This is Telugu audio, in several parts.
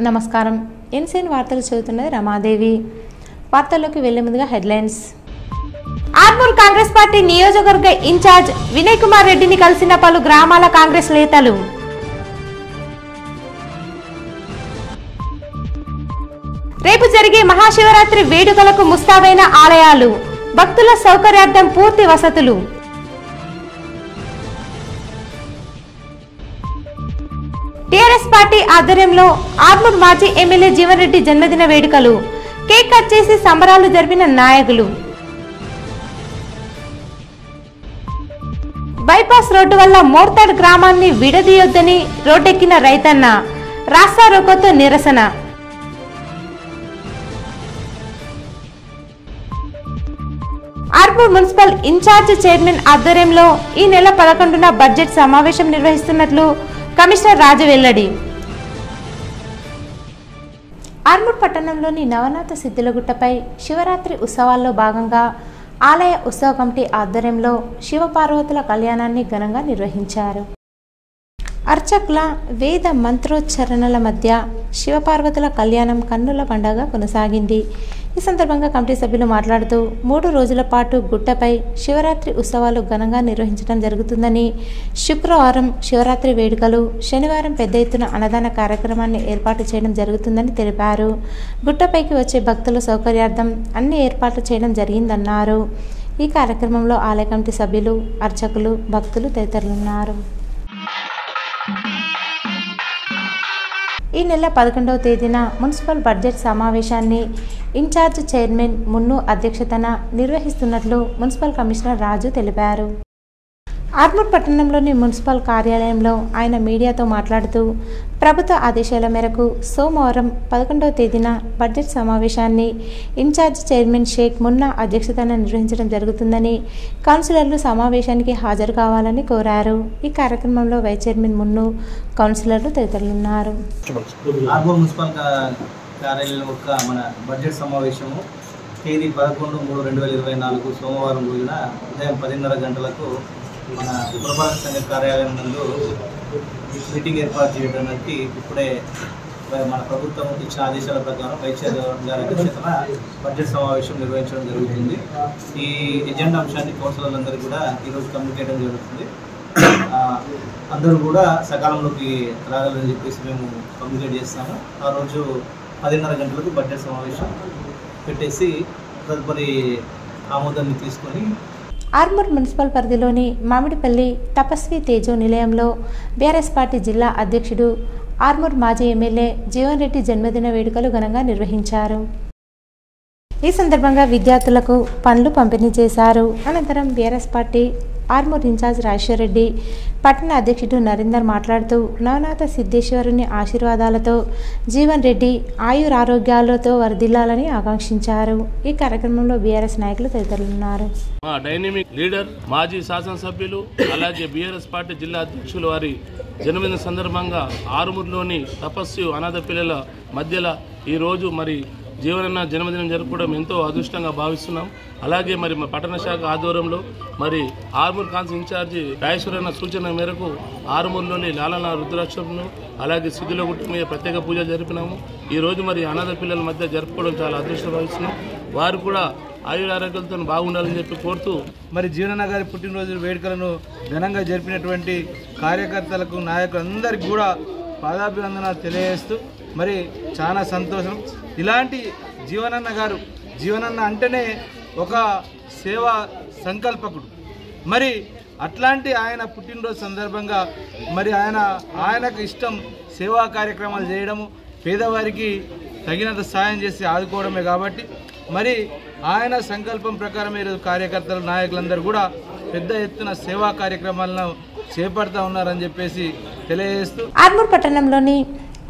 నమస్కారం. ఎన్సీఎన్ వార్తలు చదువుతున్నది రమాదేవి. వార్తల్లోకి వెళ్లే ముందుగా హెడ్లైన్స్. ఆర్మూర్ కాంగ్రెస్ పార్టీ నియోజకవర్గ ఇన్ఛార్జ్ వినయ్ కుమార్ రెడ్డిని కలిసిన పలు గ్రామాల కాంగ్రెస్ నేతలు. రేపు జరిగే మహాశివరాత్రి వేడుకలకు ముస్తాబైన ఆలయాలు, భక్తుల సౌకర్యార్థం పూర్తి వసతులు. టీఆర్ఎస్ పార్టీ ఆధ్వర్యంలో ఆర్మూర్ మాజీ ఎమ్మెల్యే జీవన్ రెడ్డి జన్మదిన వేడుకలు, కేక్ కట్ చేసి సంబరాలు జరిపిన నాయకులు. బైపాస్ రోడ్డు వల్ల మోర్తాడ్ గ్రామాన్ని విడదీయొద్దని రోడ్డెక్కిన రైతన్న, రాస్తా రోకోతో నిరసన. ఆర్మూర్ మున్సిపల్ ఇన్ఛార్జ్ చైర్మన్ ఆధ్వర్యంలో ఈ నెల 11న బడ్జెట్ సమావేశం నిర్వహిస్తున్నట్లు కమిషనర్ రాజు వెల్లడి. ఆర్మూర్ పట్టణంలోని నవనాథ సిద్ధులగుట్టపై శివరాత్రి ఉత్సవాల్లో భాగంగా ఆలయ ఉత్సవ కమిటీ ఆధ్వర్యంలో శివపార్వతుల కళ్యాణాన్ని ఘనంగా నిర్వహించారు. అర్చకుల వేద మంత్రోచ్చరణల మధ్య శివపార్వతుల కళ్యాణం కన్నుల పండుగ కొనసాగింది. ఈ సందర్భంగా కమిటీ సభ్యులు మాట్లాడుతూ 3 రోజుల పాటు గుట్టపై శివరాత్రి ఉత్సవాలు ఘనంగా నిర్వహించడం జరుగుతుందని, శుక్రవారం శివరాత్రి వేడుకలు, శనివారం పెద్ద ఎత్తున అన్నదాన కార్యక్రమాన్ని ఏర్పాటు చేయడం జరుగుతుందని తెలిపారు. గుట్టపైకి వచ్చే భక్తుల సౌకర్యార్థం అన్ని ఏర్పాట్లు చేయడం జరిగిందన్నారు. ఈ కార్యక్రమంలో ఆలయ కమిటీ సభ్యులు, అర్చకులు, భక్తులు తదితరులున్నారు. ఈ నెల 11వ తేదీన మున్సిపల్ బడ్జెట్ సమావేశాన్ని ఇన్ఛార్జ్ చైర్మన్ మున్ను అధ్యక్షతన నిర్వహిస్తున్నట్లు మున్సిపల్ కమిషనర్ రాజు తెలిపారు. ఆర్మూర్ పట్టణంలోని మున్సిపల్ కార్యాలయంలో ఆయన మీడియాతో మాట్లాడుతూ, ప్రభుత్వ ఆదేశాల మేరకు సోమవారం 11వ తేదీన బడ్జెట్ సమావేశాన్ని ఇన్ఛార్జ్ చైర్మన్ షేక్ మున్నా అధ్యక్షతన నిర్వహించడం జరుగుతుందని, కౌన్సిలర్లు సమావేశానికి హాజరు కావాలని కోరారు. ఈ కార్యక్రమంలో వైస్ చైర్మన్ మున్ను, కౌన్సిలర్లు తదితరులున్నారు. ఆర్మూర్ మున్సిపల్ కార్యాలయంలో మన బడ్జెట్ సమావేశము తేదీ 11/3/2024 సోమవారం రోజున ఉదయం 10:30 గంటలకు మన పురపాలక సంఘ కార్యాలయం నందు మీటింగ్ ఏర్పాటు చేయడానికి ఇప్పుడే మన ప్రభుత్వం ఇచ్చిన ఆదేశాల ప్రకారం వైస్ చైర్మన్ గారి అధ్యక్షతన బడ్జెట్ సమావేశం నిర్వహించడం జరుగుతుంది. ఈ ఎజెండా అంశాన్ని కౌన్సిలర్లందరూ కూడా ఈరోజు కమ్యూనికేట్ చేయడం జరుగుతుంది. అందరూ కూడా సకాలంలోకి రాగలని చెప్పేసి మేము కమ్యూనికేట్ చేస్తాము. ఆ రోజు 10:30 గంటలకు బడ్జెట్ సమావేశం పెట్టేసి తదుపరి ఆమోదాన్ని తీసుకొని ఆర్మూర్ మున్సిపల్ పరిధిలోని మామిడిపల్లి తపస్వి తేజో నిలయంలో బీఆర్ఎస్ పార్టీ జిల్లా అధ్యక్షుడు, ఆర్మూర్ మాజీ ఎమ్మెల్యే జీవన్ రెడ్డి జన్మదిన వేడుకలు ఘనంగా నిర్వహించారు. ఈ సందర్భంగా విద్యార్థులకు పండ్లు పంపిణీ చేశారు. అనంతరం BRS party Armoor incharge Rajeshwar Reddy, పట్టణ అధ్యక్షుడు నరేందర్ మాట్లాడుతూ, నవనాథ సిద్ధేశ్వరుని ఆశీర్వాదాలతో జీవన్ రెడ్డి ఆయురారోగ్యాలతో వర్ధిల్లాలని ఆకాంక్షించారు. ఈ కార్యక్రమంలో బీఆర్ఎస్ నాయకులు తదితరులున్నారు. డైనమిక్ లీడర్, మాజీ శాసనసభ్యులు, అలాగే బీఆర్ఎస్ పార్టీ జిల్లా అధ్యక్షులు వారి జన్మదిన సందర్భంగా ఆర్మూర్లోని తపస్సు అనాథ పిల్లల మధ్యలో ఈరోజు మరి జీవనన్న జన్మదినం జరుపుకోవడం ఎంతో అదృష్టంగా భావిస్తున్నాం. అలాగే మరి మా పట్టణ శాఖ ఆధ్వర్యంలో మరి ఆర్మూర్ కాన్సల్ ఇన్ఛార్జి రాజేశ్వరన్న సూచన మేరకు ఆర్మూర్లోని లాలన రుద్రాక్షను అలాగే సిద్ధులగుట్ట మీద ప్రత్యేక పూజలు జరిపినాము. ఈరోజు మరి అనాథ పిల్లల మధ్య జరుపుకోవడం చాలా అదృష్టం భావిస్తున్నాం. వారు కూడా ఆయురారోగ్యాలతో బాగుండాలని చెప్పి కోరుతూ మరి జీవనన్న గారి పుట్టినరోజు వేడుకలను ఘనంగా జరిపినటువంటి కార్యకర్తలకు, నాయకులందరికీ కూడా పాదాభివందనాలు తెలియజేస్తూ మరి చాలా సంతోషం. ఇలాంటి జీవనన్న అంటేనే ఒక సేవా సంకల్పకుడు. మరి అట్లాంటి ఆయన పుట్టినరోజు సందర్భంగా మరి ఆయనకు ఇష్టం సేవా కార్యక్రమాలు చేయడము, పేదవారికి తగినంత సాయం చేసి ఆదుకోవడమే. కాబట్టి మరి ఆయన సంకల్పం ప్రకారం ఈరోజు కార్యకర్తలు, నాయకులందరూ కూడా పెద్ద ఎత్తున సేవా కార్యక్రమాలను చేపడతా ఉన్నారని చెప్పేసి తెలియజేస్తూ, ఆర్మూర్ పట్టణంలోని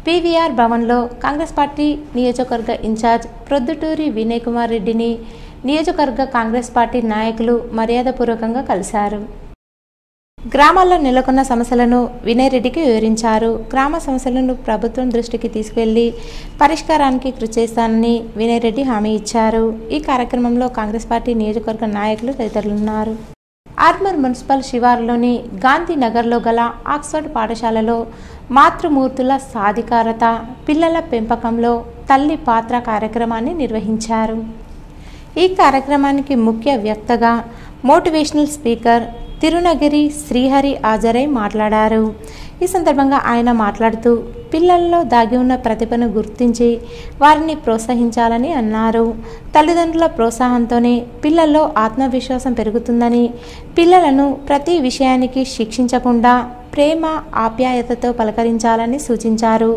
పీవీఆర్ భవన్లో కాంగ్రెస్ పార్టీ నియోజకవర్గ ఇన్ఛార్జ్ ప్రొద్దుటూరి వినయ్ కుమార్ రెడ్డిని నియోజకవర్గ కాంగ్రెస్ పార్టీ నాయకులు మర్యాదపూర్వకంగా కలిశారు. గ్రామాల్లో నెలకొన్న సమస్యలను వినయ్ రెడ్డికి వివరించారు. గ్రామ సమస్యలను ప్రభుత్వం దృష్టికి తీసుకెళ్లి పరిష్కారానికి కృషి చేస్తానని వినయ్ రెడ్డి హామీ ఇచ్చారు. ఈ కార్యక్రమంలో కాంగ్రెస్ పార్టీ నియోజకవర్గ నాయకులు తదితరులున్నారు. ఆర్మూర్ మున్సిపల్ శివారులోని గాంధీనగర్లో గల ఆక్స్ఫర్డ్ పాఠశాలలో మాతృమూర్తుల సాధికారత పిల్లల పెంపకంలో తల్లి పాత్ర కార్యక్రమాన్ని నిర్వహించారు. ఈ కార్యక్రమానికి ముఖ్య వక్తగా మోటివేషనల్ స్పీకర్ తిరునగిరి శ్రీహరి హాజరై మాట్లాడారు. ఈ సందర్భంగా ఆయన మాట్లాడుతూ పిల్లల్లో దాగి ఉన్న ప్రతిభను గుర్తించి వారిని ప్రోత్సహించాలని అన్నారు. తల్లిదండ్రుల ప్రోత్సాహంతోనే పిల్లల్లో ఆత్మవిశ్వాసం పెరుగుతుందని, పిల్లలను ప్రతి విషయానికి శిక్షించకుండా ప్రేమ ఆప్యాయతతో పలకరించాలని సూచించారు.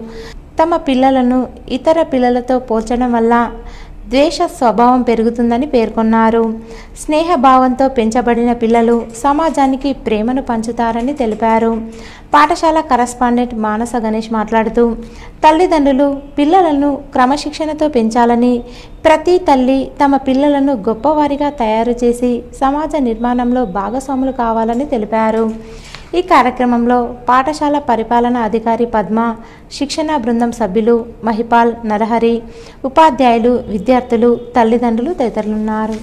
తమ పిల్లలను ఇతర పిల్లలతో పోల్చడం వల్ల ద్వేష స్వభావం పెరుగుతుందని పేర్కొన్నారు. స్నేహభావంతో పెంచబడిన పిల్లలు సమాజానికి ప్రేమను పంచుతారని తెలిపారు. పాఠశాల కరస్పాండెంట్ మానస గణేష్ మాట్లాడుతూ తల్లిదండ్రులు పిల్లలను క్రమశిక్షణతో పెంచాలని, ప్రతి తల్లి తమ పిల్లలను గొప్పవారిగా తయారు చేసి సమాజ నిర్మాణంలో భాగస్వాములు కావాలని తెలిపారు. ఈ కార్యక్రమంలో పాఠశాల పరిపాలన అధికారి పద్మ, శిక్షణా బృందం సభ్యులు మహిపాల్, నరహరి, ఉపాధ్యాయులు, విద్యార్థులు, తల్లిదండ్రులు తదితరులున్నారు.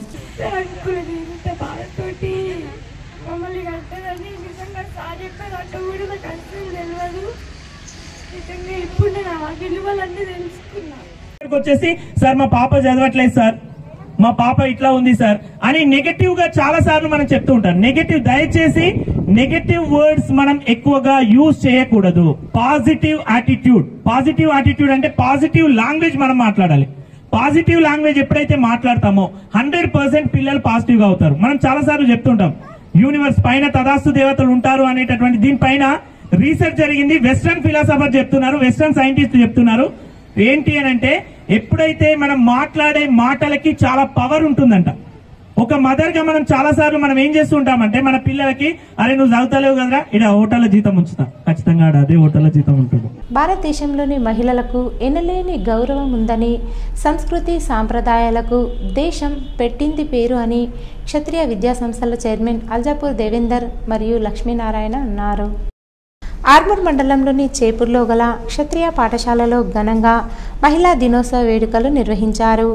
వచ్చేసి సార్ మా పాప చదవట్లేదు సార్, మా పాప ఇట్లా ఉంది సార్ అని నెగటివ్ గా చాలా సార్లు మనం చెప్తూ ఉంటాం. నెగటివ్, దయచేసి నెగటివ్ వర్డ్స్ మనం ఎక్కువగా యూజ్ చేయకూడదు. పాజిటివ్ యాటిట్యూడ్ అంటే పాజిటివ్ లాంగ్వేజ్ మనం మాట్లాడాలి. పాజిటివ్ లాంగ్వేజ్ ఎప్పుడైతే మాట్లాడతామో 100% పిల్లలు పాజిటివ్ గా అవుతారు. మనం చాలా సార్లు చెప్తుంటాం యూనివర్స్ పైన తదాస్తు దేవతలు ఉంటారు అనేటటువంటి దీనిపైన రీసెర్చ్ జరిగింది. వెస్టర్న్ ఫిలాసఫర్ చెప్తున్నారు, వెస్టర్న్ సైంటిస్ట్ చెప్తున్నారు. ఏంటి అని అంటే ఎప్పుడైతే మనం మాట్లాడే మాటలకి చాలా పవర్ ఉంటుందంట. ఒక మదర్ గా మనం చాలా సార్లు మనం ఏం చేస్తూ ఉంటామంటే మన పిల్లలకి అరే నువ్వు చదువుతలేవు కదరా, ఇలా హోటల్లో జీతం ఉంచుతా, ఖచ్చితంగా అదే హోటల్లో జీతం ఉంటుంది. భారతదేశంలోని మహిళలకు ఎనలేని గౌరవం ఉందని, సంస్కృతి సాంప్రదాయాలకు దేశం పెట్టింది పేరు అని క్షత్రియ విద్యా సంస్థల చైర్మన్ అల్జాపూర్ దేవేందర్ మరియు లక్ష్మీనారాయణ అన్నారు. ఆర్మూర్ మండలంలోని చేపూర్లో గల క్షత్రియ పాఠశాలలో ఘనంగా మహిళా దినోత్సవ వేడుకలు నిర్వహించారు.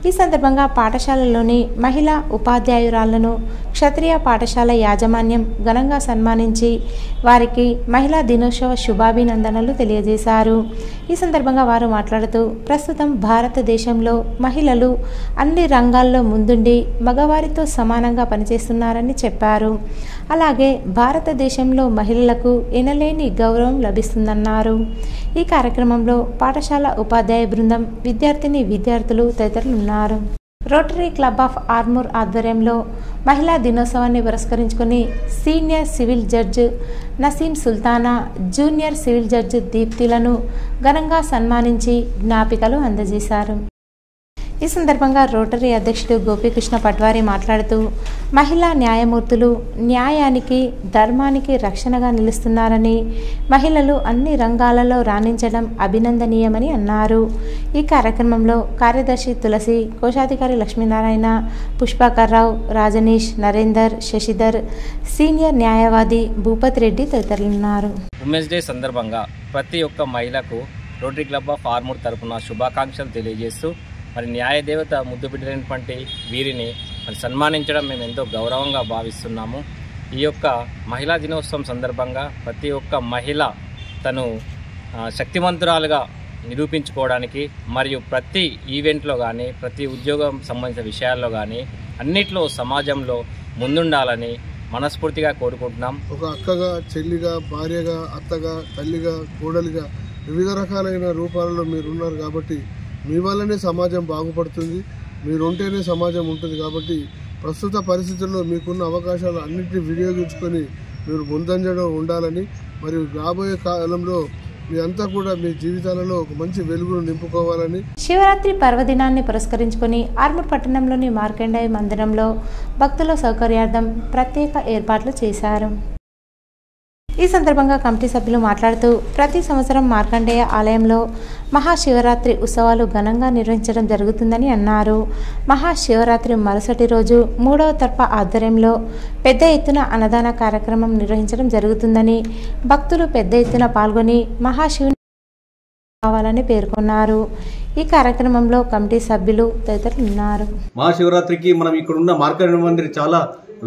ఈ సందర్భంగా పాఠశాలలోని మహిళా ఉపాధ్యాయురాలను క్షత్రియ పాఠశాల యాజమాన్యం ఘనంగా సన్మానించి వారికి మహిళా దినోత్సవ శుభాభినందనలు తెలియజేశారు. ఈ సందర్భంగా వారు మాట్లాడుతూ ప్రస్తుతం భారతదేశంలో మహిళలు అన్ని రంగాల్లో ముందుండి మగవారితో సమానంగా పనిచేస్తున్నారని చెప్పారు. అలాగే భారతదేశంలో మహిళలకు ఎనలేని గౌరవం లభిస్తుందన్నారు. ఈ కార్యక్రమంలో పాఠశాల ఉపాధ్యాయ బృందం, విద్యార్థులు తదితరులు ఉన్నారు. రోటరీ క్లబ్ ఆఫ్ ఆర్మూర్ ఆధ్వర్యంలో మహిళా దినోత్సవాన్ని పురస్కరించుకుని senior civil judge Naseem Sultana, junior civil judge దీప్తిలను ఘనంగా సన్మానించి జ్ఞాపికలు అందజేశారు. ఈ సందర్భంగా రోటరీ అధ్యక్షుడు గోపీకృష్ణ పట్వారి మాట్లాడుతూ మహిళా న్యాయమూర్తులు న్యాయానికి, ధర్మానికి రక్షణగా నిలుస్తున్నారని, మహిళలు అన్ని రంగాలలో రాణించడం అభినందనీయమని అన్నారు. ఈ కార్యక్రమంలో కార్యదర్శి తులసి, కోశాధికారి లక్ష్మీనారాయణ, పుష్పాకర్రావు, రాజనీష్, నరేందర్, శశిధర్, సీనియర్ న్యాయవాది భూపతి రెడ్డి తదితరులున్నారు. ఉమెన్స్ డే సందర్భంగా ప్రతి ఒక్క మహిళకు రోటరీ క్లబ్ ఆఫ్ ఆర్మూర్ తరపున శుభాకాంక్షలు తెలియజేస్తూ మరి న్యాయదేవత ముద్దు బిడ్డలైనటువంటి వీరిని మరి సన్మానించడం మేము ఎంతో గౌరవంగా భావిస్తున్నాము. ఈ యొక్క మహిళా దినోత్సవం సందర్భంగా ప్రతి ఒక్క మహిళ తను శక్తివంతురాలుగా నిరూపించుకోవడానికి మరియు ప్రతి ఈవెంట్లో కానీ, ప్రతి ఉద్యోగం సంబంధించిన విషయాల్లో కానీ అన్నిట్లో సమాజంలో ముందుండాలని మనస్ఫూర్తిగా కోరుకుంటున్నాం. ఒక అక్కగా, చెల్లిగా, భార్యగా, అత్తగా, తల్లిగా, కోడలిగా వివిధ రకాలైన రూపాలలో మీరున్నారు కాబట్టి మీ వల్లనే సమాజం బాగుపడుతుంది. మీరుంటేనే సమాజం ఉంటుంది. కాబట్టి ప్రస్తుత పరిస్థితుల్లో మీకున్న అవకాశాలు అన్నింటినీ వినియోగించుకొని మీరు ముందంజలో ఉండాలని, మరియు రాబోయే కాలంలో మీ అంతా కూడా మీ జీవితాలలో ఒక మంచి వెలుగును నింపుకోవాలని. శివరాత్రి పర్వదినాన్ని పురస్కరించుకొని ఆర్మూర్ పట్టణంలోని మార్కండేయ మందిరంలో భక్తుల సౌకర్యార్థం ప్రత్యేక ఏర్పాట్లు చేశారు. ఈ సందర్భంగా కమిటీ సభ్యులు మాట్లాడుతూ ప్రతి సంవత్సరం మార్కండేయ ఆలయంలో మహాశివరాత్రి ఉత్సవాలు ఘనంగా నిర్వహించడం జరుగుతుందని అన్నారు. మహాశివరాత్రి మరుసటి రోజు 3వ తర్ప ఆధ్వర్యంలో పెద్ద ఎత్తున అన్నదాన కార్యక్రమం నిర్వహించడం జరుగుతుందని, భక్తులు పెద్ద ఎత్తున పాల్గొని మహాశివుని కావాలని పేర్కొన్నారు. ఈ కార్యక్రమంలో కమిటీ సభ్యులు తదితరులు ఉన్నారు. మహాశివరాత్రికి మనం ఇక్కడ ఉన్న మార్కండేయ మందిరం చాలా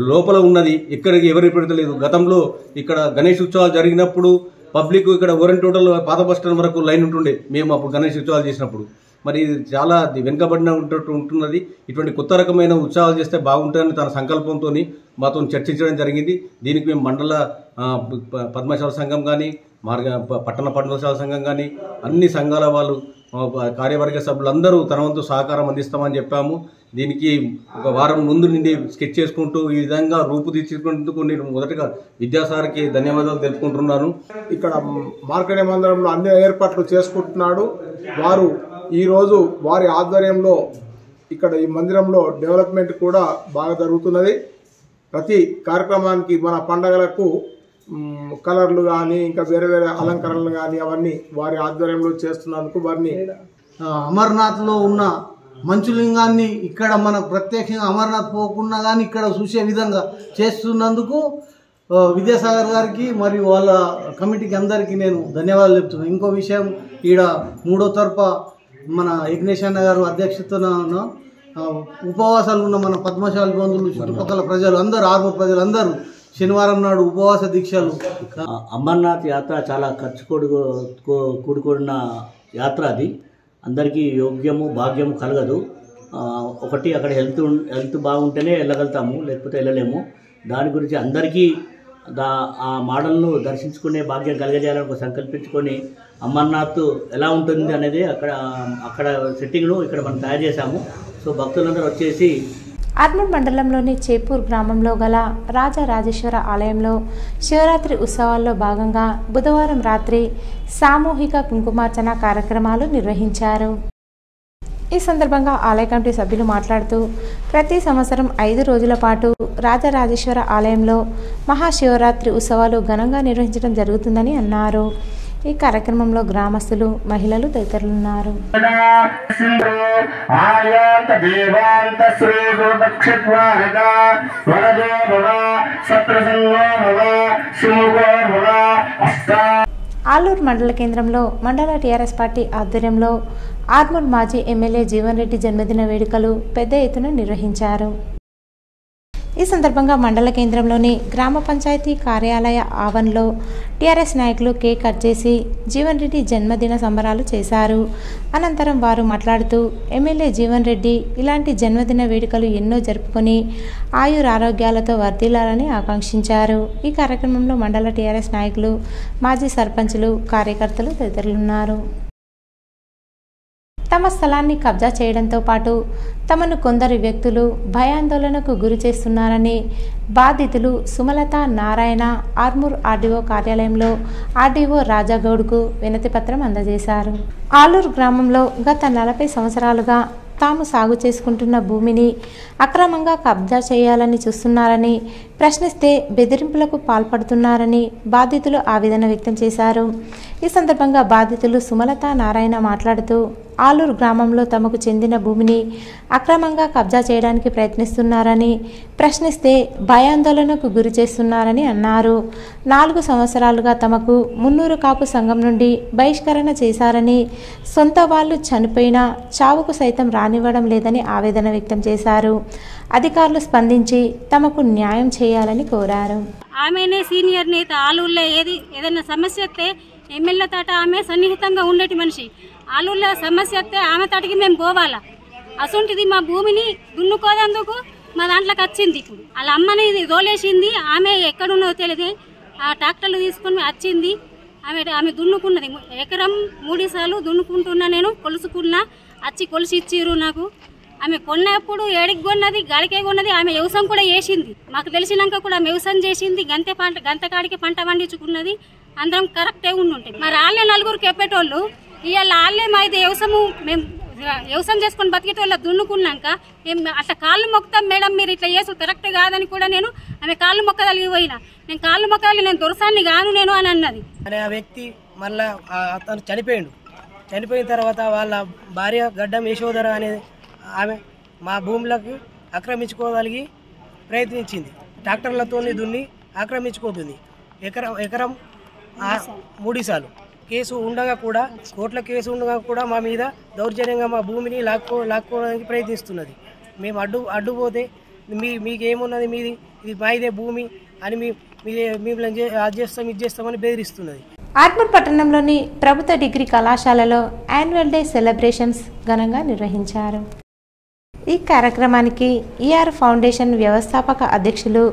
లోపల ఉన్నది. ఇక్కడికి ఎవరు పెడతలేదు. గతంలో ఇక్కడ గణేష్ ఉత్సవాలు జరిగినప్పుడు పబ్లిక్ ఇక్కడ ఓరెంట్ టోటల్ పాత బస్ స్టాండ్ వరకు లైన్ ఉంటుండే మేము అప్పుడు గణేష్ ఉత్సవాలు చేసినప్పుడు. మరి ఇది చాలా వెనుకబడిన ఉంటున్నది. ఇటువంటి కొత్త రకమైన ఉత్సవాలు చేస్తే బాగుంటుందని తన సంకల్పంతో మాతో చర్చించడం జరిగింది. దీనికి మేము మండల పద్మశాల సంఘం కానీ పట్టణ పద్మశాల సంఘం కానీ అన్ని సంఘాల వాళ్ళు కార్యవర్గ సభ్యులందరూ తన వంతు సహకారం అందిస్తామని చెప్పాము. దీనికి ఒక వారం ముందు నుండి స్కెచ్ చేసుకుంటూ ఈ విధంగా రూపుదిద్దుకుంటూ నేను మొదటగా విద్యాసారికి ధన్యవాదాలు తెలుపుకుంటున్నాను. ఇక్కడ మార్కండే మందిరంలో అన్ని ఏర్పాట్లు చేసుకుంటున్నాడు. వారు ఈరోజు వారి ఆధ్వర్యంలో ఇక్కడ ఈ మందిరంలో డెవలప్మెంట్ కూడా బాగా జరుగుతున్నది. ప్రతి కార్యక్రమానికి మన పండగలకు కలర్లు కానీ ఇంకా వేరే వేరే అలంకరణలు కానీ అవన్నీ వారి ఆధ్వర్యంలో చేస్తున్నందుకు వారిని అమర్నాథ్లో ఉన్న మంచులింగాన్ని ఇక్కడ మన ప్రత్యక్షంగా అమర్నాథ్ పోకుండా కానీ ఇక్కడ చూసే విధంగా చేస్తున్నందుకు విద్యాసాగర్ గారికి మరియు వాళ్ళ కమిటీకి అందరికీ నేను ధన్యవాదాలు చెప్తున్నాను. ఇంకో విషయం, ఈడ 3వ తరఫ మన యజ్ఞేష్ అన్న గారు అధ్యక్షతన ఉపవాసాలు ఉన్న మన పద్మశాలి బంధువులు చుట్టుపక్కల ప్రజలు అందరూ ఆర్మూర్ ప్రజలు అందరూ శనివారం నాడు ఉపవాస దీక్షలు. అమర్నాథ్ యాత్ర చాలా ఖర్చు కూడుకున్న యాత్ర. అది అందరికీ యోగ్యము భాగ్యము కలగదు. ఒకటి అక్కడ హెల్త్ బాగుంటేనే వెళ్ళగలుగుతాము, లేకపోతే వెళ్ళలేము. దాని గురించి అందరికీ ఆ మోడల్ను దర్శించుకునే భాగ్యం కలగజేయాలని సంకల్పించుకొని అమర్నాథ్ ఎలా ఉంటుంది అనేది అక్కడ సెట్టింగ్ను ఇక్కడ మనం తయారు చేశాము. సో భక్తులందరూ వచ్చేసి ఆర్మూర్ మండలంలోని చేపూర్ గ్రామంలో గల రాజరాజేశ్వర ఆలయంలో శివరాత్రి ఉత్సవాల్లో భాగంగా బుధవారం రాత్రి సామూహిక కుంకుమార్చన కార్యక్రమాలు నిర్వహించారు. ఈ సందర్భంగా ఆలయ కమిటీ సభ్యులు మాట్లాడుతూ ప్రతి సంవత్సరం 5 రోజుల పాటు రాజరాజేశ్వర ఆలయంలో మహాశివరాత్రి ఉత్సవాలు ఘనంగా నిర్వహించడం జరుగుతుందని అన్నారు. ఈ కార్యక్రమంలో గ్రామస్తులు, మహిళలు తదితరులున్నారు. ఆలూరు మండల కేంద్రంలో మండల టీఆర్ఎస్ పార్టీ ఆధ్వర్యంలో ఆర్మూర్ మాజీ ఎమ్మెల్యే జీవన్ రెడ్డి జన్మదిన వేడుకలు పెద్ద ఎత్తున నిర్వహించారు. ఈ సందర్భంగా మండల కేంద్రంలోని గ్రామ పంచాయతీ కార్యాలయ ఆవరణలో టీఆర్ఎస్ నాయకులు కేక్ కట్ చేసి జీవన్ రెడ్డి జన్మదిన సంబరాలు చేశారు. అనంతరం వారు మాట్లాడుతూ ఎమ్మెల్యే జీవన్ రెడ్డి ఇలాంటి జన్మదిన వేడుకలు ఎన్నో జరుపుకొని ఆయురారోగ్యాలతో వర్ధిల్లాలని ఆకాంక్షించారు. ఈ కార్యక్రమంలో మండల టీఆర్ఎస్ నాయకులు, మాజీ సర్పంచులు, కార్యకర్తలు తదితరులున్నారు. తమ స్థలాన్ని కబ్జా చేయడంతో పాటు తమను కొందరు వ్యక్తులు భయాందోళనకు గురి చేస్తున్నారని బాధితులు సుమలత నారాయణ ఆర్మూర్ ఆర్డీఓ కార్యాలయంలో ఆర్డీఓ రాజాగౌడ్కు వినతిపత్రం అందజేశారు. ఆలూరు గ్రామంలో గత 40 సంవత్సరాలుగా తాము సాగు చేసుకుంటున్న భూమిని అక్రమంగా కబ్జా చేయాలని చూస్తున్నారని ప్రశ్నిస్తే బెదిరింపులకు పాల్పడుతున్నారని బాధితులు ఆవేదన వ్యక్తం చేశారు. ఈ సందర్భంగా బాధితులు సుమలత నారాయణ మాట్లాడుతూ ఆలూరు గ్రామంలో తమకు చెందిన భూమిని అక్రమంగా కబ్జా చేయడానికి ప్రయత్నిస్తున్నారని, ప్రశ్నిస్తే భయాందోళనకు గురి చేస్తున్నారని అన్నారు. 4 సంవత్సరాలుగా తమకు మున్నూరు కాపు సంఘం నుండి బహిష్కరణ చేశారని, సొంత వాళ్ళు చనిపోయినా చావుకు సైతం రానివ్వడం లేదని ఆవేదన వ్యక్తం చేశారు. అధికారులు స్పందించి తమకు న్యాయం చేయాలని కోరారు. ఆమెనే సీనియర్ నేత. ఆలూరులో ఏదైనా సమస్య వస్తే ఎమ్మెల్యే తాట ఆమె సన్నిహితంగా ఉండేటి మనిషి. ఆలూరులో సమస్య వస్తే ఆమె తాటికి మేము పోవాలా. అసొంటిది మా భూమిని దున్నుకోదందుకు మా దాంట్లోకి వచ్చింది. ఇప్పుడు వాళ్ళ అమ్మని దోలేసింది. ఆమె ఎక్కడున్నదో తెలియదు. ఆ ట్రాక్టర్లు తీసుకొని వచ్చింది. ఆమె దున్నుకున్నది. ఎకరం 3 సార్లు దున్నుకుంటున్నా, నేను కొలుసుకున్నా. వచ్చి కొలిసి ఇచ్చిర్రు నాకు. ఆమె కొన్నప్పుడు ఏడికి కొన్నది, గాడికే కొన్నది. ఆమె వ్యవసాయం కూడా చేసింది. మాకు తెలిసినాక కూడా వ్యవసాయం చేసింది. గంతకాడికి పంట పండించుకున్నది. అందరం కరెక్టే ఉండుంటాయి. మరి వాళ్ళే 4 చెప్పేటోళ్ళు. ఇవాళ వాళ్ళే మా ఇది మేము వ్యవసాయం చేసుకొని బతికేటోళ్ళ దున్నుకున్నాక మేము అట్లా కాళ్ళు మొక్కుతాం మేడం, మీరు ఇట్లా చేసు కరెక్ట్ కాదని కూడా నేను ఆమె కాళ్ళు మొక్కదలిగి పోయినా. నేను కాళ్ళు మొక్కదలి, నేను దొరసాన్ని గాను నేను అని అన్నది. ఆ వ్యక్తి మళ్ళా అతను చనిపోయిన తర్వాత వాళ్ళ భార్య గడ్డం యశోధర అనేది ఆమె మా భూములకు ఆక్రమించుకోగలిగి ప్రయత్నించింది. ట్రాక్టర్లతో దున్ని ఆక్రమించుకుంటుంది. ఎకరం 3 సార్లు కేసు ఉండగా కూడా, కోర్టుల కేసు ఉండగా కూడా మా మీద దౌర్జన్యంగా మా భూమిని లాక్కోవడానికి ప్రయత్నిస్తున్నది. మేము అడ్డుపోతే మీకేమున్నది, మీది ఇది మాయిదే భూమి అని మిమ్మల్ని అది చేస్తామని బెదిరిస్తున్నది. ఆర్మూర్ పట్టణంలోని ప్రభుత్వ డిగ్రీ కళాశాలలో యాన్యువల్ డే సెలబ్రేషన్స్ ఘనంగా నిర్వహించారు. ఈ కార్యక్రమానికి ఈఆర్ ఫౌండేషన్ వ్యవస్థాపక అధ్యక్షులు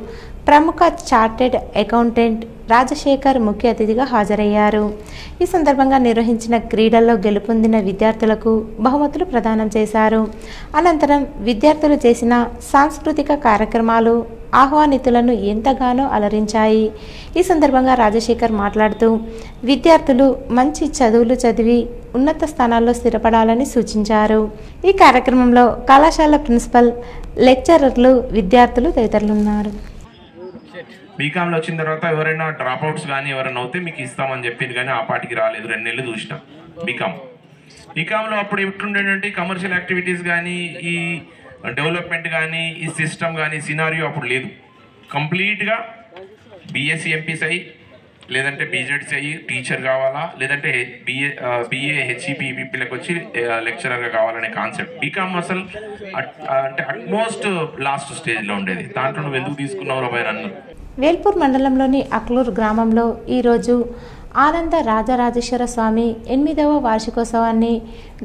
ప్రముఖ చార్టెడ్ అకౌంటెంట్ రాజశేఖర్ ముఖ్య అతిథిగా హాజరయ్యారు. ఈ సందర్భంగా నిర్వహించిన క్రీడల్లో గెలుపొందిన విద్యార్థులకు బహుమతులు ప్రదానం చేశారు. అనంతరం విద్యార్థులు చేసిన సాంస్కృతిక కార్యక్రమాలు ఆహ్వానితులను ఎంతగానో అలరించాయి. ఈ సందర్భంగా రాజశేఖర్ మాట్లాడుతూ విద్యార్థులు మంచి చదువులు చదివి ఉన్నత స్థానాల్లో స్థిరపడాలని సూచించారు. ఈ కార్యక్రమంలో కళాశాల ప్రిన్సిపల్, లెక్చరర్లు, విద్యార్థులు తదితరులున్నారు. బీకామ్లో వచ్చిన తర్వాత ఎవరైనా డ్రాప్అవుట్స్ కానీ ఎవరైనా అవుతే మీకు ఇస్తామని చెప్పింది, కానీ ఆ పాటికి రాలేదు. 2 నెలలు చూసినాం. బీకామ్లో అప్పుడు ఎట్లుండేటంటే కమర్షియల్ యాక్టివిటీస్ కానీ, ఈ డెవలప్మెంట్ కానీ, ఈ సిస్టమ్ కానీ, సినారియో అప్పుడు లేదు. కంప్లీట్గా బీఎస్సీ ఎంపీస్ అయ్యి, లేదంటే బీజెడ్సీ అయ్యి టీచర్ కావాలా, లేదంటే BA HEPPలకు వచ్చి లెక్చరర్గా కావాలనే కాన్సెప్ట్. బీకామ్ అసలు అంటే అట్మోస్ట్ లాస్ట్ స్టేజ్లో ఉండేది. దాంట్లో నువ్వు ఎందుకు తీసుకున్నావు పైన అన్నారు. వేల్పూర్ మండలంలోని అక్లూరు గ్రామంలో ఈరోజు ఆనంద రాజరాజేశ్వర స్వామి 8వ వార్షికోత్సవాన్ని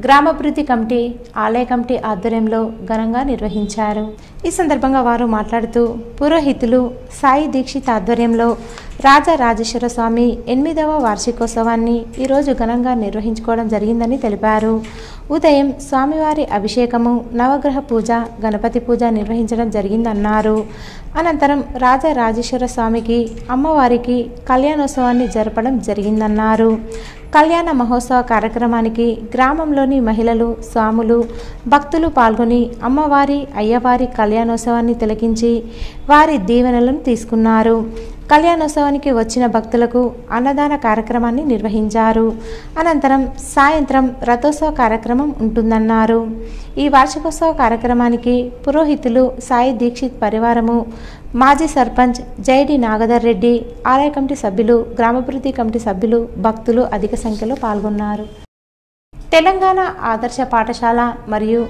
గ్రామాభివృద్ధి కమిటీ, ఆలయ కమిటీ ఆధ్వర్యంలో ఘనంగా నిర్వహించారు. ఈ సందర్భంగా వారు మాట్లాడుతూ పురోహితులు సాయి దీక్షిత్ ఆధ్వర్యంలో రాజరాజేశ్వర స్వామి 8వ వార్షికోత్సవాన్ని ఈరోజు ఘనంగా నిర్వహించుకోవడం జరిగిందని తెలిపారు. ఉదయం స్వామివారి అభిషేకము, నవగ్రహ పూజ, గణపతి పూజ నిర్వహించడం జరిగిందన్నారు. అనంతరం రాజరాజేశ్వర స్వామికి, అమ్మవారికి కళ్యాణోత్సవాన్ని జరపడం జరిగిందన్నారు. కళ్యాణ మహోత్సవ కార్యక్రమానికి గ్రామంలోని మహిళలు, స్వాములు, భక్తులు పాల్గొని అమ్మవారి, అయ్యవారి కళ్యాణోత్సవాన్ని తిలకించి వారి దీవెనలను తీసుకున్నారు. కళ్యాణోత్సవానికి వచ్చిన భక్తులకు అన్నదాన కార్యక్రమాన్ని నిర్వహించారు. అనంతరం సాయంత్రం రథోత్సవ కార్యక్రమం ఉంటుందన్నారు. ఈ వార్షికోత్సవ కార్యక్రమానికి పురోహితులు సాయి దీక్షిత్ పరివారము, మాజీ సర్పంచ్ జైడి నాగధర్ రెడ్డి, ఆలయ కమిటీ సభ్యులు, గ్రామాభివృద్ధి కమిటీ సభ్యులు, భక్తులు అధిక సంఖ్యలో పాల్గొన్నారు. తెలంగాణ ఆదర్శ పాఠశాల మరియు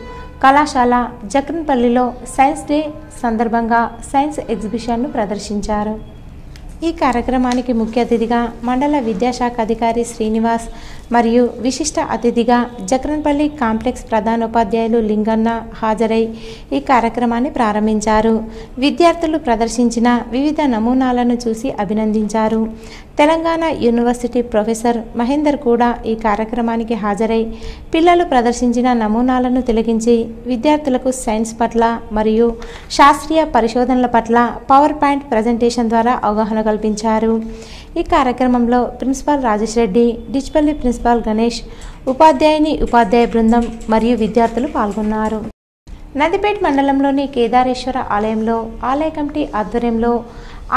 కళాశాల జక్రన్పల్లిలో సైన్స్ డే సందర్భంగా సైన్స్ ఎగ్జిబిషన్ను ప్రదర్శించారు. ఈ కార్యక్రమానికి ముఖ్య అతిథిగా మండల విద్యాశాఖ అధికారి శ్రీనివాస్ మరియు విశిష్ట అతిథిగా జక్రన్పల్లి కాంప్లెక్స్ ప్రధానోపాధ్యాయులు లింగన్న హాజరై ఈ కార్యక్రమాన్ని ప్రారంభించారు. విద్యార్థులు ప్రదర్శించిన వివిధ నమూనాలను చూసి అభినందించారు. తెలంగాణ యూనివర్సిటీ ప్రొఫెసర్ మహేందర్ కూడా ఈ కార్యక్రమానికి హాజరై పిల్లలు ప్రదర్శించిన నమూనాలను తిలకించి విద్యార్థులకు సైన్స్ పట్ల మరియు శాస్త్రీయ పరిశోధనల పట్ల పవర్ పాయింట్ ప్రజెంటేషన్ ద్వారా అవగాహన కల్పించారు. ఈ కార్యక్రమంలో ప్రిన్సిపాల్ రాజేష్ రెడ్డి, డిచ్పల్లి ప్రిన్సిపాల్ గణేష్, ఉపాధ్యాయ బృందం మరియు విద్యార్థులు పాల్గొన్నారు. నందిపేట మండలంలోని కేదారేశ్వర ఆలయంలో ఆలయ కమిటీ ఆధ్వర్యంలో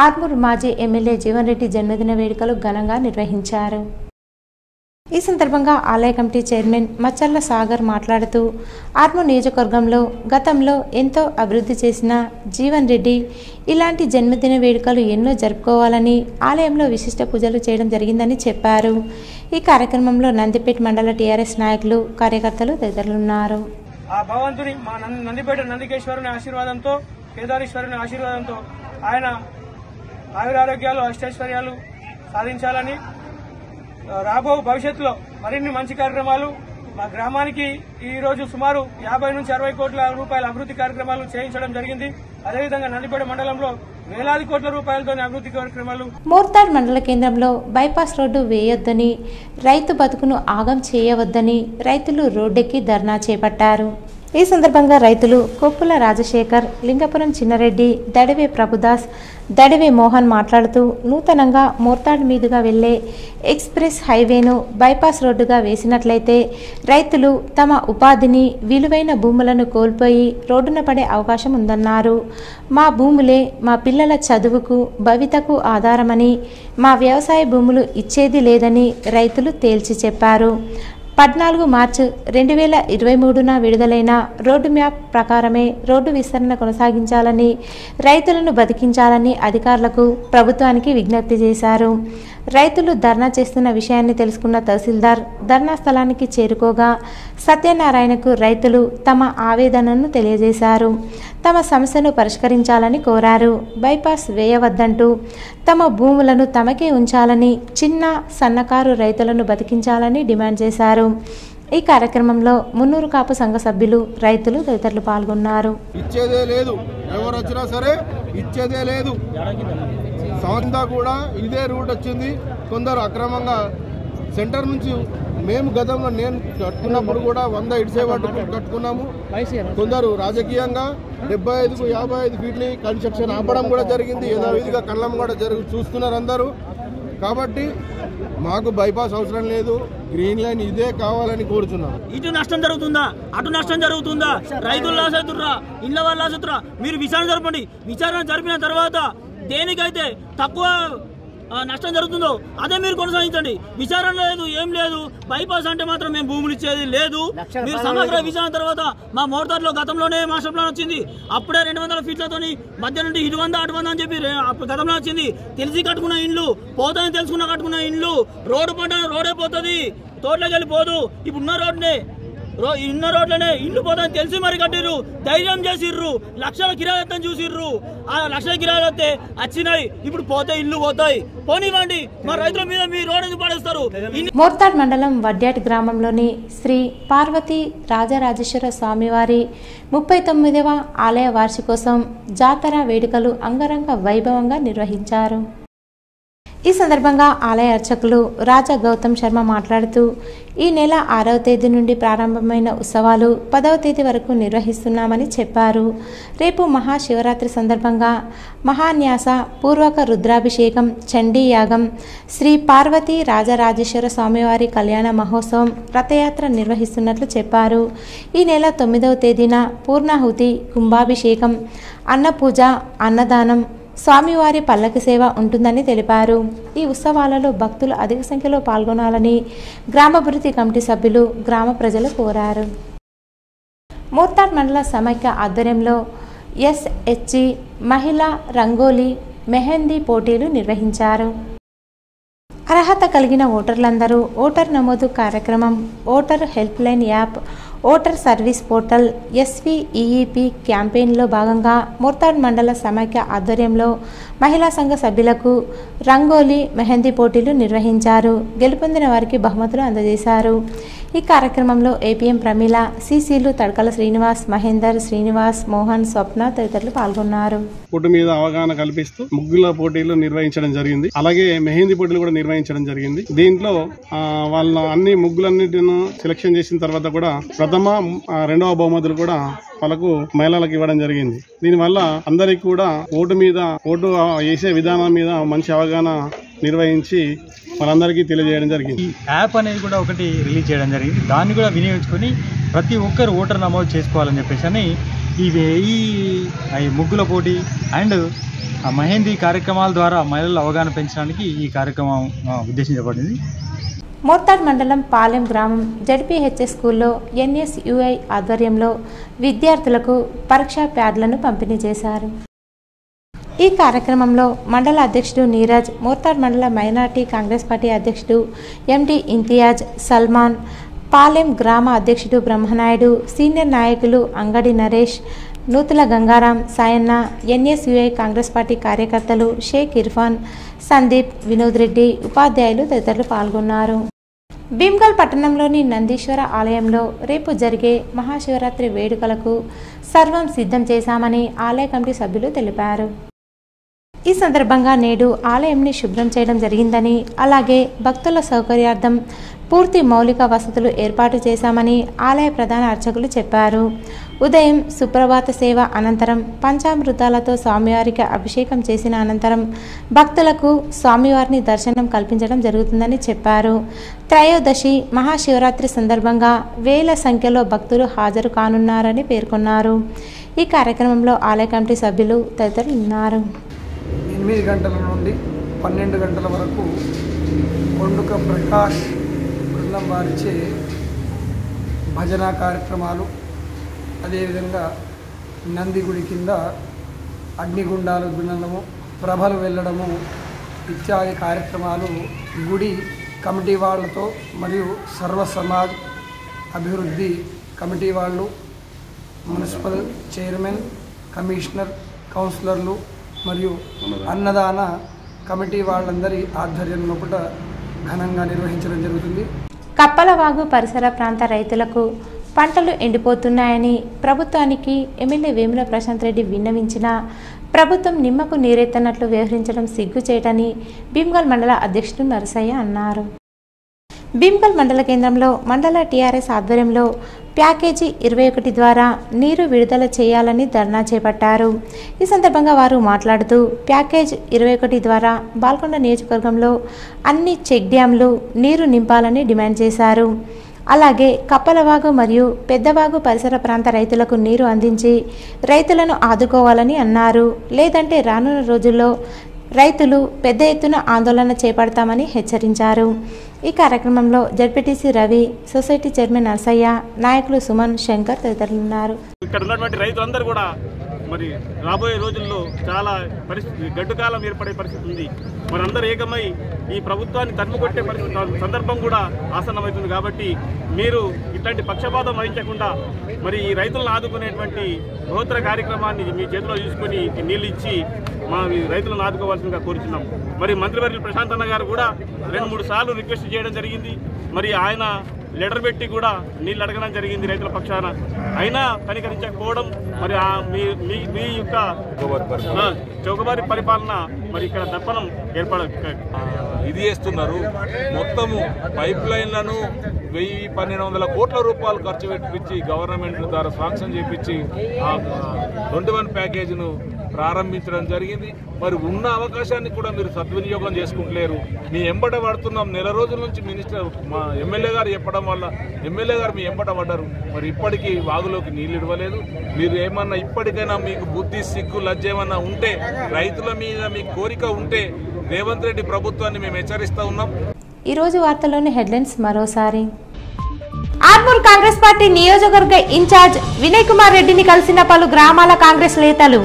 ఆర్మూర్ మాజీ ఎమ్మెల్యే జీవన్ రెడ్డి జన్మదిన వేడుకలు ఘనంగా నిర్వహించారు. ఈ సందర్భంగా ఆలయ కమిటీ చైర్మన్ మచ్చర్ల సాగర్ మాట్లాడుతూ ఆర్మూర్ నియోజకవర్గంలో గతంలో ఎంతో అభివృద్ధి చేసిన జీవన్ రెడ్డి ఇలాంటి జన్మదిన వేడుకలు ఎన్నో జరుపుకోవాలని ఆలయంలో విశిష్ట పూజలు చేయడం జరిగిందని చెప్పారు. ఈ కార్యక్రమంలో నందిపేట మండల టీఆర్ఎస్ నాయకులు, కార్యకర్తలు తదితరులున్నారు. ఆ భగవంతుని మా నందిపేట నందికేశ్వరుని ఆశీర్వాదంతో, కేదారేశ్వరుని ఆశీర్వాదంతో ఆయన ఆయురారోగ్యాలు, అష్టైశ్వర్యాలు సాధించాలని, రాబో భవిష్యత్తులో మరిన్ని మంచి కార్యక్రమాలు మా గ్రామానికి ఈరోజు సుమారు 50 నుంచి 60 కోట్ల రూపాయల అభివృద్ధి కార్యక్రమాలు చేయించడం జరిగింది. అదేవిధంగా నందిపేట మండలంలో వేలాది కోట్ల రూపాయలతో అభివృద్ధి కార్యక్రమాలు. మోర్తాడ్ మండల కేంద్రంలో బైపాస్ రోడ్డు వేయొద్దని, రైతు బతుకును ఆగం చేయవద్దని రైతులు రోడ్డెక్కి ధర్నా చేపట్టారు. ఈ సందర్భంగా రైతులు కొప్పుల రాజశేఖర్, లింగపురం చిన్నరెడ్డి, దడివే ప్రభుదాస్, దడివే మోహన్ మాట్లాడుతూ నూతనంగా మోర్తాడ్ మీదుగా వెళ్లే ఎక్స్ప్రెస్ హైవేను బైపాస్ రోడ్డుగా వేసినట్లయితే రైతులు తమ ఉపాధిని, విలువైన భూములను కోల్పోయి రోడ్డున పడే అవకాశం ఉందన్నారు. మా భూములే మా పిల్లల చదువుకు, భవితకు ఆధారమని, మా వ్యవసాయ భూములు ఇచ్చేది లేదని రైతులు తేల్చి చెప్పారు. 14 మార్చి 2023న విడుదలైన రోడ్డు మ్యాప్ ప్రకారమే రోడ్డు విస్తరణ కొనసాగించాలని, రైతులను బతికించాలని అధికారులకు, ప్రభుత్వానికి విజ్ఞప్తి చేశారు. రైతులు ధర్నా చేస్తున్న విషయాన్ని తెలుసుకున్న తహసీల్దార్ ధర్నా స్థలానికి చేరుకోగా సత్యనారాయణకు రైతులు తమ ఆవేదనను తెలియజేశారు. తమ సమస్యను పరిష్కరించాలని కోరారు. బైపాస్ వేయవద్దంటూ తమ భూములను తమకే ఉంచాలని, చిన్న సన్నకారు రైతులను బతికించాలని డిమాండ్ చేశారు. ఈ కార్యక్రమంలో మున్నూరు కాపు సంఘ సభ్యులు, రైతులు తదితరులు పాల్గొన్నారు. ఇచ్చేదే లేదు, ఎవరు వచ్చినా సరే ఇచ్చేదే లేదు. సంవత్సరంతా కూడా ఇదే రూట్ వచ్చింది. కొందరు అక్రమంగా సెంటర్ నుంచి మేము గతంలో నేను కట్టుకున్నప్పుడు కూడా 100 ఇడిసేవాళ్ళు కట్టుకున్నాము. కొందరు రాజకీయంగా 75కు 55 ఫీట్ని కన్స్ట్రక్షన్ ఆపడం కూడా జరిగింది. యథావిధిగా కళ్ళం కూడా చూస్తున్నారు అందరూ. కాబట్టి మాకు బైపాస్ అవసరం లేదు, గ్రీన్ లైన్ ఇదే కావాలని కోరుతున్నాం. ఇటు నష్టం జరుగుతుందా, అటు నష్టం జరుగుతుందా, రైతులు లాస్ అవుతుర్రా, ఇళ్ల వాళ్ళు లాస్ అవుతుర్రా, మీరు విచారణ జరపండి. విచారణ జరిపిన తర్వాత దేనికైతే తక్కువ నష్టం జరుగుతుందో అదే మీరు కొనసాగించండి. విచారణ లేదు, ఏం లేదు. బైపాస్ అంటే మాత్రం మేము భూములు ఇచ్చేది లేదు. మీరు సమగ్ర విచారణ తర్వాత మా మోటార్లో గతంలోనే మాస్టర్ ప్లాన్ వచ్చింది. అప్పుడే 200 ఫీట్లతో మధ్య నుండి ఇటు 100 అటు 100 అని చెప్పి గతంలో వచ్చింది. తెలిసి కట్టుకున్న ఇండ్లు పోతాయని తెలుసుకున్న కట్టుకున్న ఇండ్లు రోడ్డు పడ్డ రోడే పోతుంది, తోటలోకి వెళ్ళిపోదు. ఇన్న రోడ్లనే ఇల్లు పోతాయని తెలిసి మరి కట్టిర్రు, ధైర్యం చేసిర్రు, లక్షల కిరాయితం చూసిర్రు. ఆ లక్షల కిరాయిలు వస్తే వచ్చినాయి, ఇప్పుడు పోతే ఇల్లు పోతాయి. పోనివ్వండి, మా రైతుల మీద మీ రోడ్డు పడేస్తారు. మోర్తాడ్ మండలం వడ్యాట్ గ్రామంలోని శ్రీ పార్వతీ రాజరాజేశ్వర స్వామివారి 39వ ఆలయ వార్షికోత్సవం జాతర వేడుకలు అంగరంగ వైభవంగా నిర్వహించారు. ఈ సందర్భంగా ఆలయ అర్చకులు రాజా గౌతమ్ శర్మ మాట్లాడుతూ ఈ నెల 6వ తేదీ నుండి ప్రారంభమైన ఉత్సవాలు 10వ తేదీ వరకు నిర్వహిస్తున్నామని చెప్పారు. రేపు మహాశివరాత్రి సందర్భంగా మహాన్యాస పూర్వక రుద్రాభిషేకం, చండీ యాగం, శ్రీ పార్వతీ రాజరాజేశ్వర స్వామివారి కళ్యాణ మహోత్సవం, రథయాత్ర నిర్వహిస్తున్నట్లు చెప్పారు. ఈ నెల 9వ తేదీన పూర్ణాహుతి, కుంభాభిషేకం, అన్నపూజ, అన్నదానం, స్వామివారి పల్లకి సేవ ఉంటుందని తెలిపారు. ఈ ఉత్సవాలలో భక్తులు అధిక సంఖ్యలో పాల్గొనాలని గ్రామాభివృద్ధి కమిటీ సభ్యులు, గ్రామ ప్రజలు కోరారు. మోర్తాడ్ మండల సమైక్య ఆధ్వర్యంలో ఎస్హెచ్జి మహిళా రంగోలీ, మెహందీ పోటీలు నిర్వహించారు. అర్హత కలిగిన ఓటర్లందరూ ఓటర్ నమోదు కార్యక్రమం, voter help line app, voter service portal, SVEEP క్యాంపెయిన్లో భాగంగా మోర్తాడ్ మండల సమైక్య ఆధ్వర్యంలో మహిళా సంఘ సభ్యులకు రంగోలీ, మెహందీ పోటీలు నిర్వహించారు. గెలుపొందిన వారికి బహుమతులు అందజేశారు. ఈ కార్యక్రమంలో ఏపీఎం ప్రమీల, సిసిలు తడకల శ్రీనివాస్, మహేందర్, శ్రీనివాస్, మోహన్, స్వప్న తదితరులు పాల్గొన్నారు. ఫోటో మీద అవగాహన కల్పిస్తూ ముగ్గుల పోటీలు నిర్వహించడం జరిగింది. అలాగే మెహందీ పోటీలు కూడా నిర్వహించడం జరిగింది. దీంట్లో వాళ్ళ అన్ని ముగ్గులన్నిటిని సెలెక్షన్ చేసిన తర్వాత కూడా ప్రథమ, రెండవ బహుమతులు కూడా వాళ్ళకు మహిళలకు ఇవ్వడం జరిగింది. దీనివల్ల అందరికి కూడా ఓటు వేసే విధానం మీద మంచి అవగాహన నిర్వహించి వాళ్ళందరికీ తెలియజేయడం జరిగింది. ఈ యాప్ అనేది కూడా ఒకటి రిలీజ్ చేయడం జరిగింది. దాన్ని కూడా వినియోగించుకొని ప్రతి ఒక్కరు ఓటర్ నమోదు చేసుకోవాలని చెప్పేసి అని ఈ ముగ్గుల పోటీ అండ్ మెహందీ కార్యక్రమాల ద్వారా మహిళల అవగాహన పెంచడానికి ఈ కార్యక్రమం ఉద్దేశించబడింది. మోర్తాడ్ మండలం పాలెం గ్రామం జడ్పీహెచ్ఎస్ స్కూల్లో ఎన్ఎస్యుఐ ఆధ్వర్యంలో విద్యార్థులకు పరీక్షా ప్యాడ్లను పంపిణీ చేశారు. ఈ కార్యక్రమంలో మండల అధ్యక్షుడు నీరజ్, మోర్తాడ్ మండల మైనార్టీ కాంగ్రెస్ పార్టీ అధ్యక్షుడు ఎండి ఇంతియాజ్, సల్మాన్, పాలెం గ్రామ అధ్యక్షుడు బ్రహ్మనాయుడు, సీనియర్ నాయకులు అంగడి నరేష్, నూతుల గంగారాం, సాయన్న, ఎన్ఎస్యుఐ కాంగ్రెస్ పార్టీ కార్యకర్తలు షేక్ ఇర్ఫాన్, సందీప్, వినోద్ రెడ్డి, ఉపాధ్యాయులు తదితరులు పాల్గొన్నారు. భీమ్గల్ పట్టణంలోని నందీశ్వర ఆలయంలో రేపు జరిగే మహాశివరాత్రి వేడుకలకు సర్వం సిద్ధం చేశామని ఆలయ కమిటీ సభ్యులు తెలిపారు. ఈ సందర్భంగా నేడు ఆలయంని శుభ్రం చేయడం జరిగిందని, అలాగే భక్తుల సౌకర్యార్థం పూర్తి మౌలిక వసతులు ఏర్పాటు చేశామని ఆలయ ప్రధాన అర్చకులు చెప్పారు. ఉదయం సుప్రభాత సేవ అనంతరం పంచామృతాలతో స్వామివారికి అభిషేకం చేసిన అనంతరం భక్తులకు స్వామివారిని దర్శనం కల్పించడం జరుగుతుందని చెప్పారు. త్రయోదశి మహాశివరాత్రి సందర్భంగా వేల సంఖ్యలో భక్తులు హాజరు కానున్నారని పేర్కొన్నారు. ఈ కార్యక్రమంలో ఆలయ కమిటీ సభ్యులు తదితరులు ఉన్నారు. 8 గంటల నుండి 12 గంటల వరకు కొండుక ప్రకాష్ బృందం వారిచే భజన కార్యక్రమాలు, అదేవిధంగా నంది గుడి కింద అగ్నిగుండాలు దున్నడము, ప్రభలు వెళ్ళడము ఇత్యాది కార్యక్రమాలు గుడి కమిటీ వాళ్ళతో మరియు సర్వ సమాజ్ అభివృద్ధి కమిటీ వాళ్ళు, మున్సిపల్ చైర్మన్, కమిషనర్, కౌన్సిలర్లు మరియు అన్నదాన కమిటీ వాళ్ళందరి ఆధ్వర్యంలో కూడా ఘనంగా నిర్వహించడం జరుగుతుంది. కప్పలవాగు పరిసర ప్రాంత రైతులకు పంటలు ఎండిపోతున్నాయని ప్రభుత్వానికి ఎమ్మెల్యే వేముల ప్రశాంత్ రెడ్డి విన్నవించినా ప్రభుత్వం నిమ్మకు నీరెత్తనట్లు వ్యవహరించడం సిగ్గుచేటని భీమ్గల్ మండల అధ్యక్షుడు నరసయ్య అన్నారు. భీమ్గల్ మండల కేంద్రంలో మండల టీఆర్ఎస్ ఆధ్వర్యంలో ప్యాకేజీ 21 ద్వారా నీరు విడుదల చేయాలని ధర్నా చేపట్టారు. ఈ సందర్భంగా వారు మాట్లాడుతూ ప్యాకేజ్ 21 ద్వారా బాల్కొండ నియోజకవర్గంలో అన్ని చెక్ డ్యాంలు నీరు నింపాలని డిమాండ్ చేశారు. అలాగే కప్పలవాగు మరియు పెద్దవాగు పరిసర ప్రాంత రైతులకు నీరు అందించి రైతులను ఆదుకోవాలని అన్నారు. లేదంటే రానున్న రోజుల్లో రైతులు పెద్ద ఎత్తున ఆందోళన చేపడతామని హెచ్చరించారు. ఈ కార్యక్రమంలో ZPTC Ravi, society chairman Narasayya, నాయకులు సుమన్, శంకర్ తదితరులు ఉన్నారు. ఇక్కడ ఉన్నటువంటి రైతులందరూ కూడా మరి రాబోయే రోజుల్లో చాలా పరిస్థితి గడ్డుకాలం ఏర్పడే పరిస్థితి ఉంది. మరి అందరూ ఏకమై ఈ ప్రభుత్వాన్ని తన్నుకొట్టే పరిస్థితి సందర్భం కూడా ఆసన్నమవుతుంది. కాబట్టి మీరు ఇట్లాంటి పక్షపాతం వహించకుండా మరి ఈ రైతులను ఆదుకునేటువంటి బృహత్తర కార్యక్రమాన్ని మీ చేతిలో తీసుకుని నీళ్ళు ఇచ్చి మా రైతులను ఆదుకోవాల్సిందిగా కోరుతున్నాం. మరి మంత్రివర్యులు ప్రశాంత్ అన్న గారు కూడా 2-3 సార్లు రిక్వెస్ట్ చేయడం జరిగింది. మరి ఆయన లెటర్ పెట్టి కూడా నీళ్ళు అడగడం జరిగింది రైతుల పక్షాన. అయినా కనికరించకపోవడం మరి మీ యొక్క చౌకబారి పరిపాలన మరి ఇక్కడ దర్పణం ఇది చేస్తున్నారు. మొత్తము పైప్ లైన్లను 1000-1200 కోట్ల రూపాయలు ఖర్చు పెట్టించి గవర్నమెంట్ ద్వారా శాంక్షన్ చేపించి 21 ప్యాకేజీను ప్రారంభించడం జరిగింది. మరి ఉన్న అవకాశాన్ని కూడా మీరు సద్వినియోగం చేసుకుంటలేరు. మీ ఎంబట పడుతున్నాం. నెల రోజుల నుంచి మినిస్టర్ మా ఎమ్మెల్యే గారు చెప్పడం వల్ల ఎమ్మెల్యే గారు మీ ఎంబట పడ్డారు. మరి ఇప్పటికీ వాగులోకి నీళ్ళు ఇవ్వలేదు. మీరు ఏమన్నా ఇప్పటికైనా మీకు బుద్ధి, సిగ్గు, లజ్జ ఏమన్నా ఉంటే, రైతుల మీద మీ కోరిక ఉంటే రేవంత్ రెడ్డి ప్రభుత్వాన్ని మేము హెచ్చరిస్తూ ఉన్నాం. ఈరోజు వార్తలోని హెడ్లైన్స్ మరోసారి. ఆర్మూర్ కాంగ్రెస్ పార్టీ నియోజకవర్గ ఇన్ఛార్జ్ వినయ్ కుమార్ రెడ్డిని కలిసిన పలు గ్రామాల కాంగ్రెస్ నేతలు.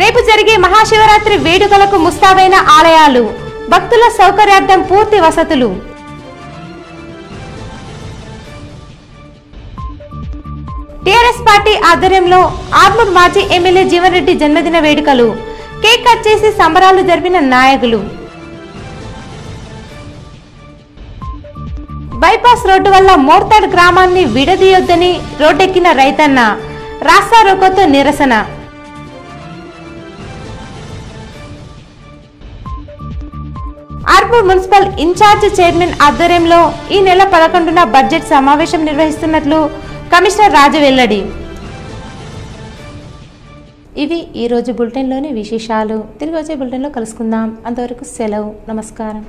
రేపు జరిగే మహాశివరాత్రి వేడుకలకు ముస్తాబైన ఆలయాలు, భక్తుల సౌకర్యార్థం పూర్తి వసతులు. టీఆర్ఎస్ పార్టీ ఆధ్వర్యంలో ఆర్మూర్ మాజీ ఎమ్మెల్యే జీవన్ రెడ్డి జన్మదిన వేడుకలు, కేక్ కట్ చేసి సంబరాలు జరిపిన నాయకులు. బైపాస్ రోడ్డు వల్ల మోర్తాడ్ గ్రామాన్ని విడదీయొద్దని రోడ్డెక్కిన రైతన్న, రాస్తా రోకోతో నిరసన. ఆర్మూర్ మున్సిపల్ ఇన్ఛార్జ్ చైర్మన్ ఆధ్వర్యంలో ఈ నెల 11న బడ్జెట్ సమావేశం నిర్వహిస్తున్నట్లు కమిషనర్ రాజు వెల్లడి. ఇవి ఈరోజు బులెటిన్లోని విశేషాలు. తిరిగి వచ్చే బులెటిన్లో కలుసుకుందాం. అంతవరకు సెలవు. నమస్కారం.